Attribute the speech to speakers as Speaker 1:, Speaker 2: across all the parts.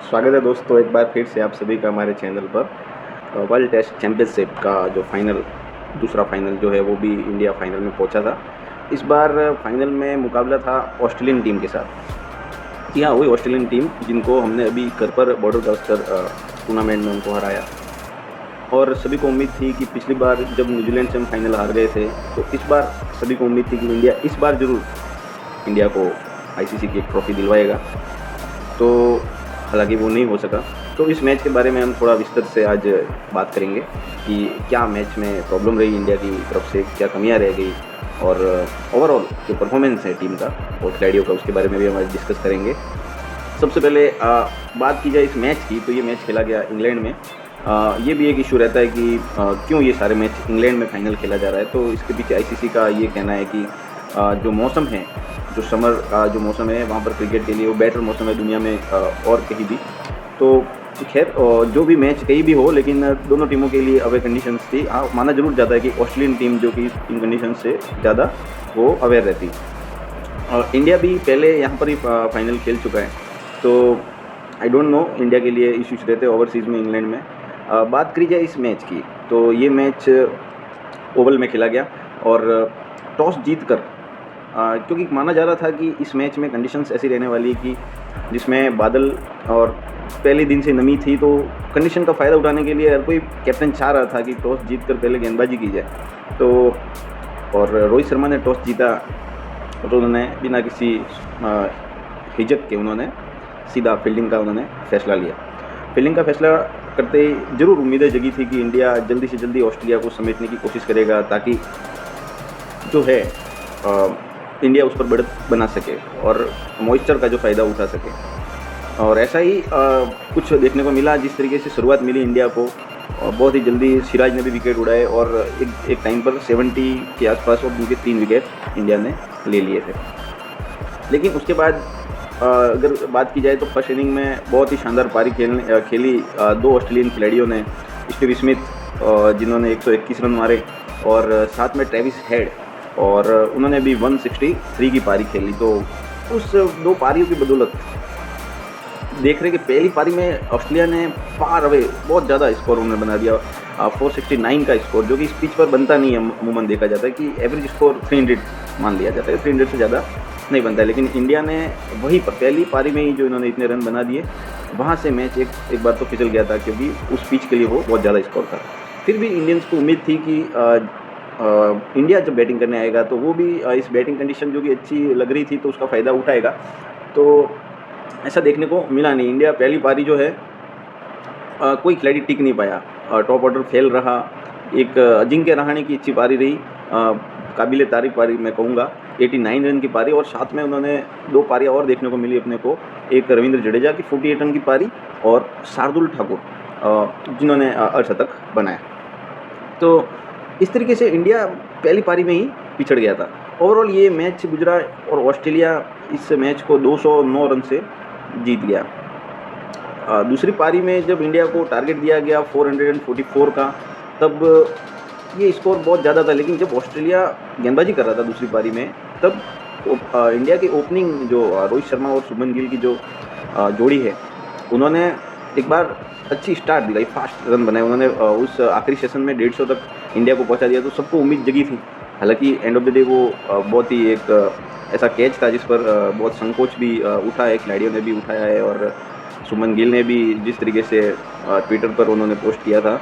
Speaker 1: स्वागत है दोस्तों एक बार फिर से आप सभी का हमारे चैनल पर। वर्ल्ड टेस्ट चैंपियनशिप का जो फाइनल दूसरा फाइनल जो है वो भी इंडिया फाइनल में पहुंचा था। इस बार फाइनल में मुकाबला था ऑस्ट्रेलियन टीम के साथ। जी हाँ, वही ऑस्ट्रेलियन टीम जिनको हमने अभी घर पर बॉर्डर गावस्कर टूर्नामेंट में उनको हराया। और सभी को उम्मीद थी कि पिछली बार जब न्यूजीलैंड से हम फाइनल हार गए थे, तो इस बार सभी को उम्मीद थी कि इंडिया इस बार ज़रूर इंडिया को आईसीसी की एक ट्रॉफी दिलवाएगा। तो हालांकि वो नहीं हो सका। तो इस मैच के बारे में हम थोड़ा विस्तार से आज बात करेंगे कि क्या मैच में प्रॉब्लम रही इंडिया की तरफ से, क्या कमियां रह गई, और ओवरऑल जो परफॉर्मेंस है टीम का और खिलाड़ियों का, उसके बारे में भी हम आज डिस्कस करेंगे। सबसे पहले बात की जाए इस मैच की, तो ये मैच खेला गया इंग्लैंड में। ये भी एक इशू रहता है कि क्यों ये सारे मैच इंग्लैंड में फाइनल खेला जा रहा है। तो इसके पीछे आईसीसी का ये कहना है कि जो मौसम है, जो समर का जो मौसम है वहाँ पर क्रिकेट के लिए वो बेटर मौसम है दुनिया में और कहीं भी। तो खैर जो भी मैच कहीं भी हो, लेकिन दोनों टीमों के लिए अवे कंडीशंस थी। हाँ, माना जरूर जाता है कि ऑस्ट्रेलियन टीम जो कि इन कंडीशन से ज़्यादा वो अवेयर रहती। और इंडिया भी पहले यहाँ पर ही फाइनल खेल चुका है, तो आई डोंट नो इंडिया के लिए इश्यूज रहते ओवरसीज़ में इंग्लैंड में। बात करी जाए इस मैच की, तो ये मैच ओवल में खेला गया और टॉस जीत कर, क्योंकि माना जा रहा था कि इस मैच में कंडीशंस ऐसी रहने वाली है कि जिसमें बादल और पहले दिन से नमी थी, तो कंडीशन का फ़ायदा उठाने के लिए हर कोई कैप्टन चाह रहा था कि टॉस जीतकर पहले गेंदबाजी की जाए। तो और रोहित शर्मा ने टॉस जीता, तो उन्होंने बिना किसी हिचक के उन्होंने सीधा फील्डिंग का उन्होंने फैसला लिया। फील्डिंग का फैसला करते ही ज़रूर उम्मीदें जगी थी कि इंडिया जल्दी से जल्दी ऑस्ट्रेलिया को समेटने की कोशिश करेगा, ताकि जो है इंडिया उस पर बढ़त बना सके और मॉइस्चर का जो फ़ायदा उठा सके। और ऐसा ही कुछ देखने को मिला। जिस तरीके से शुरुआत मिली इंडिया को, बहुत ही जल्दी सिराज ने भी विकेट उड़ाए और एक टाइम पर 70 के आसपास और उनके 3 विकेट इंडिया ने ले लिए थे। लेकिन उसके बाद अगर बात की जाए तो फर्स्ट इनिंग में बहुत ही शानदार पारी खेली 2 ऑस्ट्रेलियन खिलाड़ियों ने। स्टीव स्मिथ जिन्होंने 121 रन मारे, और साथ में ट्रेविस हेड, और उन्होंने भी 163 की पारी खेली। तो उस 2 पारियों की बदौलत देख रहे कि पहली पारी में ऑस्ट्रेलिया ने फार अवे बहुत ज़्यादा स्कोर उन्होंने बना दिया, 469 का स्कोर, जो कि इस पिच पर बनता नहीं है। अमूमन देखा जाता है कि एवरेज स्कोर 300 मान लिया जाता है, 300 से ज़्यादा नहीं बनता है। लेकिन इंडिया ने वहीं पर पहली पारी में ही जो इन्होंने इतने रन बना दिए, वहाँ से मैच एक बार तो फिसल गया था, क्योंकि उस पिच के लिए वो बहुत ज़्यादा स्कोर था। फिर भी इंडियंस को उम्मीद थी कि इंडिया जब बैटिंग करने आएगा तो वो भी इस बैटिंग कंडीशन जो कि अच्छी लग रही थी, तो उसका फ़ायदा उठाएगा। तो ऐसा देखने को मिला नहीं। इंडिया पहली पारी जो है कोई खिलाड़ी टिक नहीं पाया, टॉप ऑर्डर फेल रहा। एक अजिंक्य रहाणे की अच्छी पारी रही, काबिल तारीफ पारी मैं कहूँगा, 89 रन की पारी। और साथ में उन्होंने 2 पारियाँ और देखने को मिली अपने को, एक रविंद्र जडेजा की 48 रन की पारी, और शार्दुल ठाकुर जिन्होंने अर्धशतक बनाया। तो इस तरीके से इंडिया पहली पारी में ही पिछड़ गया था। ओवरऑल ये मैच गुजरा और ऑस्ट्रेलिया इस मैच को 209 रन से जीत गया। दूसरी पारी में जब इंडिया को टारगेट दिया गया 444 का, तब ये स्कोर बहुत ज़्यादा था। लेकिन जब ऑस्ट्रेलिया गेंदबाजी कर रहा था दूसरी पारी में, तब इंडिया की ओपनिंग जो रोहित शर्मा और शुभमन गिल की जो जोड़ी है, उन्होंने एक बार अच्छी स्टार्ट दिलाई, फास्ट रन बनाए उन्होंने। उस आखिरी सेशन में 150 तक इंडिया को पहुंचा दिया, तो सबको उम्मीद जगी थी। हालांकि एंड ऑफ द डे वो बहुत ही एक ऐसा कैच था जिस पर बहुत संकोच भी उठा है, खिलाड़ियों ने भी उठाया है। और शुभमन गिल ने भी जिस तरीके से ट्विटर पर उन्होंने पोस्ट किया था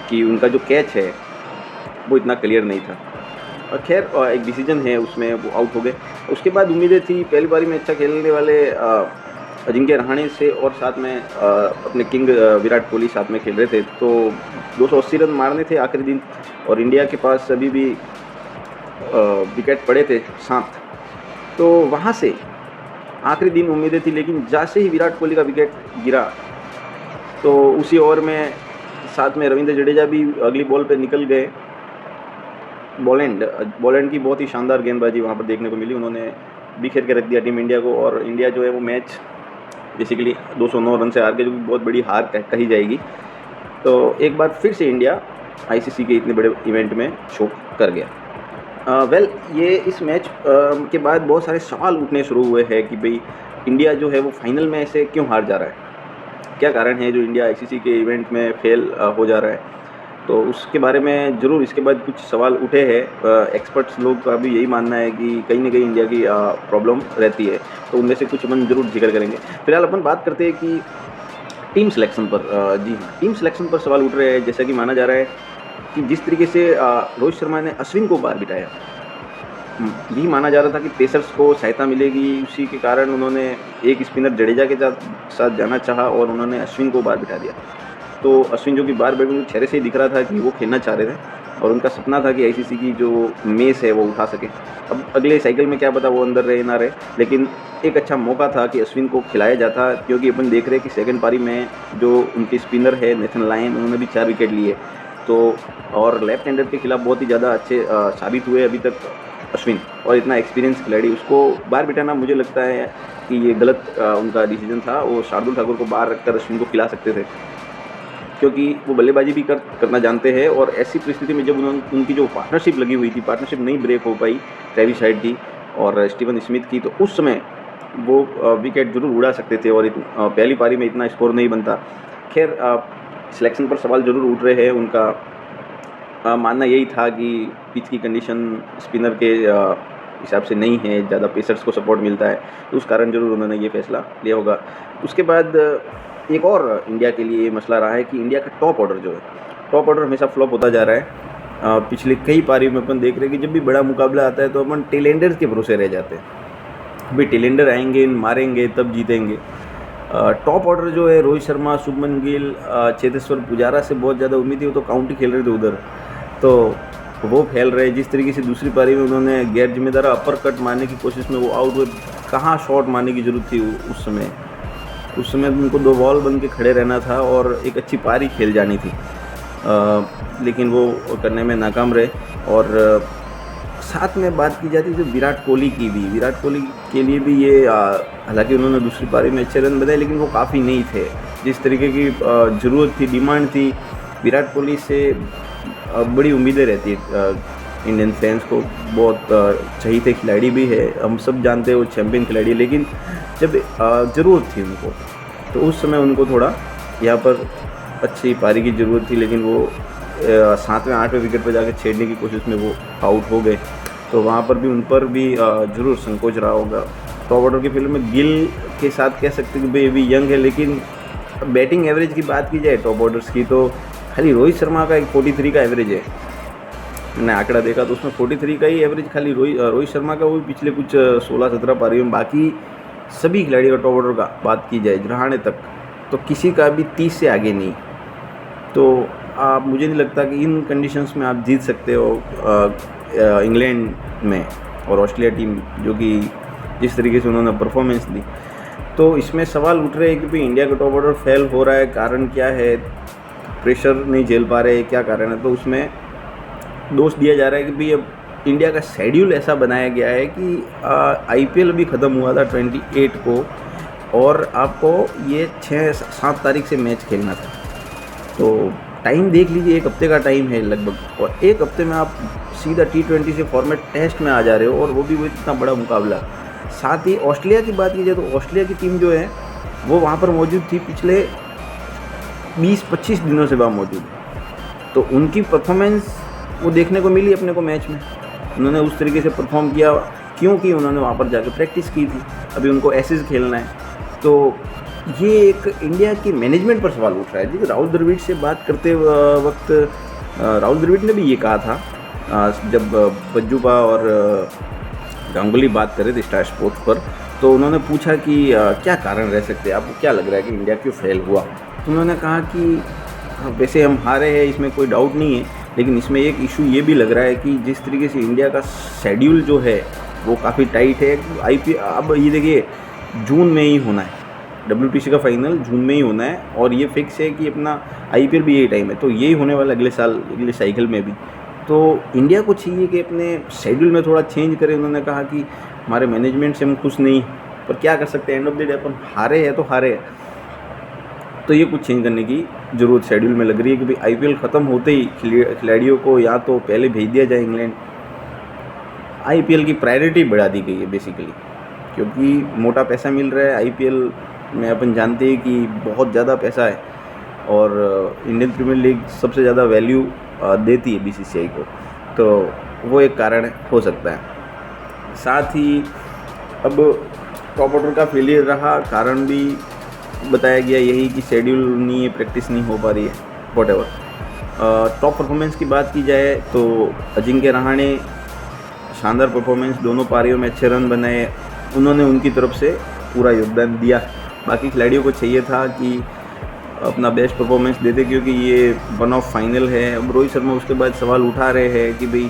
Speaker 1: कि उनका जो कैच है वो इतना क्लियर नहीं था। और खैर एक डिसीजन है उसमें, वो आउट हो गए। उसके बाद उम्मीदें थी पहली बारी में अच्छा खेलने वाले अजिंक्य रहाणे से, और साथ में अपने किंग विराट कोहली साथ में खेल रहे थे। तो 280 रन मारने थे आखिरी दिन, और इंडिया के पास अभी भी विकेट पड़े थे 7। तो वहाँ से आखिरी दिन उम्मीदें थी। लेकिन जैसे ही विराट कोहली का विकेट गिरा, तो उसी ओवर में साथ में रविंद्र जडेजा भी अगली बॉल पे निकल गए। बॉलैंड की बहुत ही शानदार गेंदबाजी वहाँ पर देखने को मिली। उन्होंने बिखेर के रख दिया टीम इंडिया को, और इंडिया जो है वो मैच बेसिकली 209 रन से हार के, जो कि बहुत बड़ी हार कही जाएगी। तो एक बार फिर से इंडिया आईसीसी के इतने बड़े इवेंट में शो कर गया। ये इस मैच के बाद बहुत सारे सवाल उठने शुरू हुए हैं कि भाई इंडिया जो है वो फाइनल में ऐसे क्यों हार जा रहा है। क्या कारण है जो इंडिया आईसीसी के इवेंट में फेल हो जा रहा है। तो उसके बारे में ज़रूर इसके बाद कुछ सवाल उठे हैं। एक्सपर्ट्स लोग का भी यही मानना है कि कहीं ना कहीं इंडिया की प्रॉब्लम रहती है, तो उनमें से कुछ अपन ज़रूर जिक्र करेंगे। फिलहाल अपन बात करते हैं कि टीम सिलेक्शन पर। जी हाँ, टीम सिलेक्शन पर सवाल उठ रहे हैं। जैसा कि माना जा रहा है कि जिस तरीके से रोहित शर्मा ने अश्विन को बाहर बिठाया, यही माना जा रहा था कि पेसर्स को सहायता मिलेगी, उसी के कारण उन्होंने एक स्पिनर जडेजा के साथ जाना चाहा और उन्होंने अश्विन को बाहर बिठा दिया। तो अश्विन जो कि बाहर बैठे उनके चेहरे से ही दिख रहा था कि वो खेलना चाह रहे थे और उनका सपना था कि आईसीसी की जो मेस है वो उठा सके। अब अगले साइकिल में क्या पता वो अंदर रहे ना रहे, लेकिन एक अच्छा मौका था कि अश्विन को खिलाया जाता, क्योंकि अपन देख रहे हैं कि सेकंड पारी में जो उनके स्पिनर है नेथन लायन, उन्होंने भी 4 विकेट लिए। तो और लेफ्ट हैंडर के खिलाफ बहुत ही ज़्यादा अच्छे साबित हुए अभी तक अश्विन, और इतना एक्सपीरियंस खिलाड़ी उसको बाहर बिठाना मुझे लगता है कि ये गलत उनका डिसीजन था। वो शार्दुल ठाकुर को बाहर रखकर अश्विन को खिला सकते थे, क्योंकि वो बल्लेबाजी भी करना जानते हैं। और ऐसी परिस्थिति में जब उनकी जो पार्टनरशिप लगी हुई थी, पार्टनरशिप नहीं ब्रेक हो पाई ट्रेविस हेड की और स्टीवन स्मिथ की, तो उस समय वो विकेट जरूर उड़ा सकते थे और पहली पारी में इतना स्कोर नहीं बनता। खैर, सिलेक्शन पर सवाल जरूर उठ रहे हैं। उनका मानना यही था कि पिच की कंडीशन स्पिनर के हिसाब से नहीं है, ज़्यादा पेसर्स को सपोर्ट मिलता है, तो उस कारण जरूर उन्होंने ये फैसला लिया होगा। उसके बाद एक और इंडिया के लिए मसला रहा है कि इंडिया का टॉप ऑर्डर जो है, टॉप ऑर्डर हमेशा फ्लॉप होता जा रहा है। पिछले कई पारी में अपन देख रहे हैं कि जब भी बड़ा मुकाबला आता है तो अपन टेलेंडर्स के भरोसे रह जाते हैं, भाई टेलेंडर आएंगे मारेंगे तब जीतेंगे। टॉप ऑर्डर जो है रोहित शर्मा, शुभमन गिल, चेतेश्वर पुजारा से बहुत ज़्यादा उम्मीद थी, वो तो काउंटी खेल रहे थे उधर, तो वो फैल रहे। जिस तरीके से दूसरी पारी में उन्होंने गैर जिम्मेदार अपर कट मारने की कोशिश में वो आउट हुए, कहाँ शॉट मारने की ज़रूरत थी उस समय उनको 2 बॉल बन के खड़े रहना था और एक अच्छी पारी खेल जानी थी, लेकिन वो करने में नाकाम रहे। और साथ में बात की जाती जो विराट कोहली की भी, विराट कोहली के लिए भी ये हालांकि उन्होंने दूसरी पारी में अच्छे रन बनाए, लेकिन वो काफ़ी नहीं थे जिस तरीके की ज़रूरत थी, डिमांड थी। विराट कोहली से बड़ी उम्मीदें रहती है इंडियन फैंस को, बहुत चहीते खिलाड़ी भी है, हम सब जानते हैं वो चैम्पियन खिलाड़ी, लेकिन जब ज़रूरत थी उनको तो उस समय उनको थोड़ा यहाँ पर अच्छी पारी की ज़रूरत थी, लेकिन वो 7वें 8वें विकेट पर जाकर छेड़ने की कोशिश में वो आउट हो गए। तो वहाँ पर भी उन पर भी ज़रूर संकोच रहा होगा। टॉप ऑर्डर की फील्ड में गिल के साथ कह सकते हैं कि भाई अभी यंग है, लेकिन बैटिंग एवरेज की बात की जाए टॉप ऑर्डर्स की तो खाली रोहित शर्मा का एक 43 का एवरेज है। मैंने आंकड़ा देखा तो उसमें 43 का ही एवरेज खाली रोहित शर्मा का, वो भी पिछले कुछ 16-17 पारियों में। बाकी सभी खिलाड़ियों का टॉप ऑर्डर का बात की जाए रहाणे तक तो किसी का भी 30 से आगे नहीं। तो आप, मुझे नहीं लगता कि इन कंडीशंस में आप जीत सकते हो इंग्लैंड में और ऑस्ट्रेलिया टीम जो कि जिस तरीके से उन्होंने परफॉर्मेंस दी। तो इसमें सवाल उठ रहे हैं कि भाई इंडिया का टॉप ऑर्डर फेल हो रहा है, कारण क्या है, प्रेशर नहीं झेल पा रहे, क्या कारण है। तो उसमें दोष दिया जा रहा है कि भाई अब इंडिया का शेड्यूल ऐसा बनाया गया है कि आईपीएल अभी ख़त्म हुआ था 28 को और आपको ये 6-7 तारीख से मैच खेलना था। तो टाइम देख लीजिए, 1 हफ्ते का टाइम है लगभग, और 1 हफ्ते में आप सीधा T20 से फॉर्मेट टेस्ट में आ जा रहे हो, और वो भी वो इतना बड़ा मुकाबला। साथ ही ऑस्ट्रेलिया की बात की जाए तो ऑस्ट्रेलिया की टीम जो है वो वहाँ पर मौजूद थी, पिछले 20-25 दिनों से वहाँ मौजूद है। तो उनकी परफॉर्मेंस वो देखने को मिली अपने को मैच में, उन्होंने उस तरीके से परफॉर्म किया क्योंकि उन्होंने वहाँ पर जाकर प्रैक्टिस की थी। अभी उनको एसेस खेलना है, तो ये एक इंडिया की मैनेजमेंट पर सवाल उठ रहा है। देखिए, राहुल द्रविड़ से बात करते वक्त राहुल द्रविड़ ने भी ये कहा था जब बज्जूबा और गांगुली बात कर रहे थे स्टार स्पोर्ट्स पर, तो उन्होंने पूछा कि क्या कारण रह सकते हैं, आपको क्या लग रहा है कि इंडिया क्यों फेल हुआ। तो उन्होंने कहा कि वैसे हम हारे हैं, इसमें कोई डाउट नहीं है, लेकिन इसमें एक इशू ये भी लग रहा है कि जिस तरीके से इंडिया का शेड्यूल जो है वो काफ़ी टाइट है। आईपीएल अब ये देखिए जून में ही होना है, WTC का फाइनल जून में ही होना है, और ये फिक्स है कि अपना आईपीएल भी यही टाइम है, तो यही होने वाला अगले साल, अगले साइकिल में भी। तो इंडिया को चाहिए कि अपने शेड्यूल में थोड़ा चेंज करें। उन्होंने कहा कि हमारे मैनेजमेंट से हम खुश नहीं, पर क्या कर सकते हैं, एंड ऑफ द डे अपन हारे हैं तो हारे हैं। तो ये कुछ चेंज करने की ज़रूरत शेड्यूल में लग रही है कि भाई आईपीएल ख़त्म होते ही खिलाड़ियों को या तो पहले भेज दिया जाए इंग्लैंड। आईपीएल की प्रायोरिटी बढ़ा दी गई है बेसिकली, क्योंकि मोटा पैसा मिल रहा है। आईपीएल में अपन जानते हैं कि बहुत ज़्यादा पैसा है और इंडियन प्रीमियर लीग सबसे ज़्यादा वैल्यू देती है बीसीसीआई को, तो वो एक कारण हो सकता है। साथ ही अब टॉप ऑर्डर का फेलियर रहा, कारण भी बताया गया यही कि शेड्यूल नहीं है, प्रैक्टिस नहीं हो पा रही है, व्हाटएवर। टॉप परफॉर्मेंस की बात की जाए तो अजिंक्य रहाणे शानदार परफॉर्मेंस, दोनों पारियों में अच्छे रन बनाए, उन्होंने उनकी तरफ से पूरा योगदान दिया। बाकी खिलाड़ियों को चाहिए था कि अपना बेस्ट परफॉर्मेंस देते, क्योंकि ये वन ऑफ फाइनल है। अब रोहित शर्मा उसके बाद सवाल उठा रहे हैं कि भाई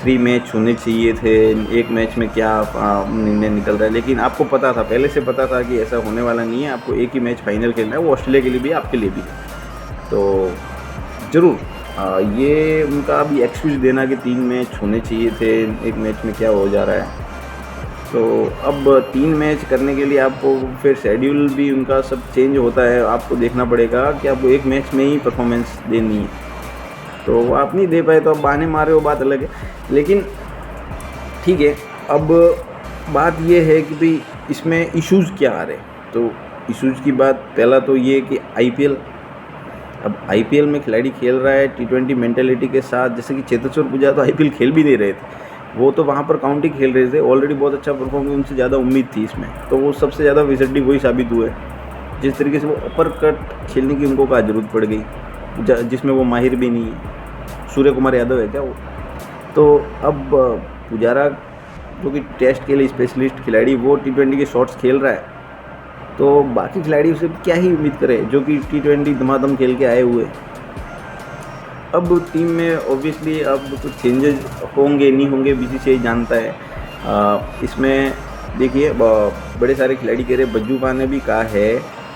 Speaker 1: 3 मैच होने चाहिए थे, एक मैच में क्या निर्णय निकल रहा है। लेकिन आपको पता था, पहले से पता था कि ऐसा होने वाला नहीं है, आपको एक ही मैच फाइनल खेलना है, वो ऑस्ट्रेलिया के लिए भी आपके लिए भी है। तो ज़रूर ये उनका अभी एक्सक्यूज़ देना कि 3 मैच होने चाहिए थे, एक मैच में क्या हो जा रहा है। तो अब 3 मैच करने के लिए आपको फिर शेड्यूल भी उनका सब चेंज होता है, आपको देखना पड़ेगा कि आपको एक मैच में ही परफॉर्मेंस देनी है। तो वो आप नहीं दे पाए तो आप बहाने मार रहे हो, बात अलग है। लेकिन ठीक है, अब बात ये है कि भाई इसमें इश्यूज़ क्या आ रहे हैं। तो इश्यूज़ की बात पहला तो ये कि आईपीएल, अब आईपीएल में खिलाड़ी खेल रहा है टी20 मेंटेलिटी के साथ। जैसे कि चेतेश्वर पुजारा तो आईपीएल खेल भी नहीं रहे थे, वो तो वहाँ पर काउंटी खेल रहे थे, ऑलरेडी बहुत अच्छा परफॉर्म किया, उनसे ज़्यादा उम्मीद थी इसमें, तो वो सबसे ज़्यादा विजडी वही साबित हुए। जिस तरीके से वो अपर कट खेलने की उनको क्या जरूरत पड़ गई, जिसमें वो माहिर भी नहीं है। सूर्य कुमार यादव है क्या वो? तो अब पुजारा जो कि टेस्ट के लिए स्पेशलिस्ट खिलाड़ी, वो टी20 के शॉट्स खेल रहा है, तो बाकी खिलाड़ी उसे क्या ही उम्मीद करे जो कि टी20 धमाधम खेल के आए हुए। अब टीम में ऑब्वियसली अब कुछ चेंजेस होंगे नहीं होंगे, बीसीसीआई जानता है। इसमें देखिए बड़े सारे खिलाड़ी कह रहे, बज्जूपा ने भी कहा है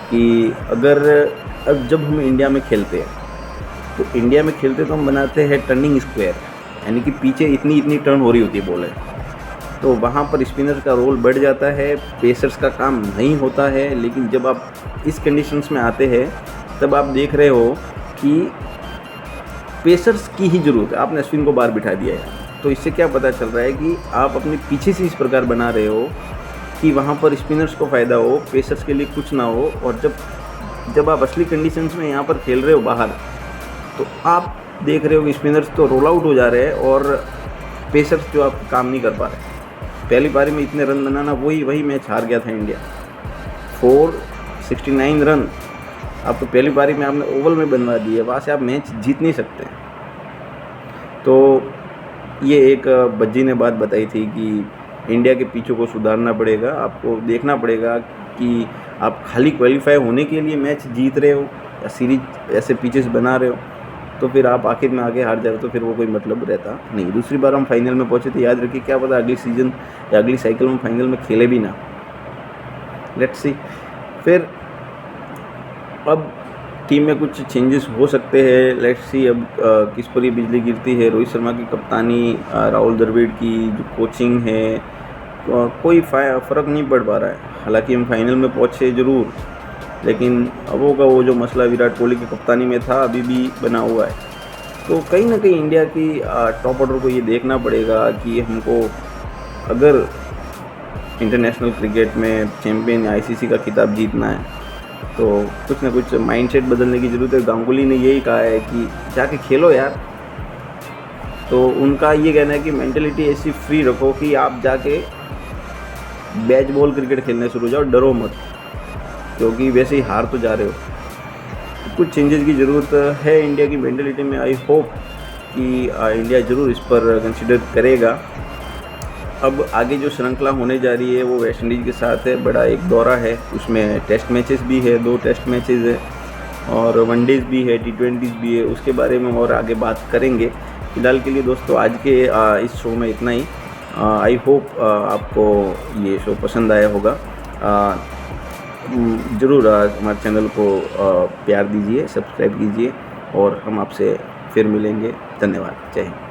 Speaker 1: कि अगर अब जब हम इंडिया में खेलते हैं तो हम बनाते हैं टर्निंग स्क्वायर, यानी कि पीछे इतनी टर्न हो रही होती है बॉल है, तो वहाँ पर स्पिनर का रोल बढ़ जाता है, पेसर्स का काम नहीं होता है। लेकिन जब आप इस कंडीशंस में आते हैं तब आप देख रहे हो कि पेसर्स की ही ज़रूरत है। आपने अश्विन को बाहर बिठा दिया है, तो इससे क्या पता चल रहा है कि आप अपने पीछे से इस प्रकार बना रहे हो कि वहाँ पर स्पिनर्स को फ़ायदा हो, पेसर्स के लिए कुछ ना हो। और जब आप असली कंडीशंस में यहाँ पर खेल रहे हो बाहर, तो आप देख रहे हो कि स्पिनर्स तो रोल आउट हो जा रहे हैं और पेसर्स जो आप काम नहीं कर पा रहे। पहली पारी में इतने रन बनाना, वही मैच हार गया था इंडिया, 469 रन आप तो पहली पारी में आपने ओवल में बनवा दिए, वहाँ से आप मैच जीत नहीं सकते। तो ये एक बज्जी ने बात बताई थी कि इंडिया के पीछे को सुधारना पड़ेगा, आपको देखना पड़ेगा कि आप खाली क्वालिफाई होने के लिए मैच जीत रहे हो या सीरीज ऐसे पिचेस बना रहे हो, तो फिर आप आखिर में आगे हार जाओ तो फिर वो कोई मतलब रहता नहीं। दूसरी बार हम फाइनल में पहुँचे थे, याद रखिए, क्या पता अगली सीज़न या अगली साइकिल में फाइनल में खेले भी ना, लेट्स सी। फिर अब टीम में कुछ चेंजेस हो सकते हैं, लेट्स सी अब किस पर ये बिजली गिरती है। रोहित शर्मा की कप्तानी, राहुल द्रविड़ की जो कोचिंग है, कोई फ़र्क नहीं पड़ पा रहा है। हालांकि हम फाइनल में पहुँचे ज़रूर, लेकिन अब होगा वो जो मसला विराट कोहली की कप्तानी में था अभी भी बना हुआ है। तो कहीं ना कहीं इंडिया की टॉप ऑर्डर को ये देखना पड़ेगा कि हमको अगर इंटरनेशनल क्रिकेट में चैम्पियन आईसीसी का खिताब जीतना है तो कुछ ना कुछ माइंडसेट बदलने की ज़रूरत है। गांगुली ने यही कहा है कि जाके खेलो यार, तो उनका ये कहना है कि मेंटलिटी ऐसी फ्री रखो कि आप जाके बैच बॉल क्रिकेट खेलने शुरू जाओ, डरो मत, क्योंकि वैसे ही हार तो जा रहे हो। कुछ चेंजेस की ज़रूरत है इंडिया की मेंटलिटी में। आई होप कि इंडिया ज़रूर इस पर कंसिडर करेगा। अब आगे जो श्रृंखला होने जा रही है वो वेस्ट इंडीज़ के साथ है, बड़ा एक दौरा है, उसमें टेस्ट मैचेस भी है, 2 टेस्ट मैचेस है और वनडेज़ भी है, टी20 भी है, उसके बारे में और आगे बात करेंगे। फ़िलहाल के लिए दोस्तों आज के इस शो में इतना ही। आई होप आपको ये शो पसंद आया होगा। ज़रूर हमारे चैनल को प्यार दीजिए, सब्सक्राइब कीजिए और हम आपसे फिर मिलेंगे। धन्यवाद, जय हिंद।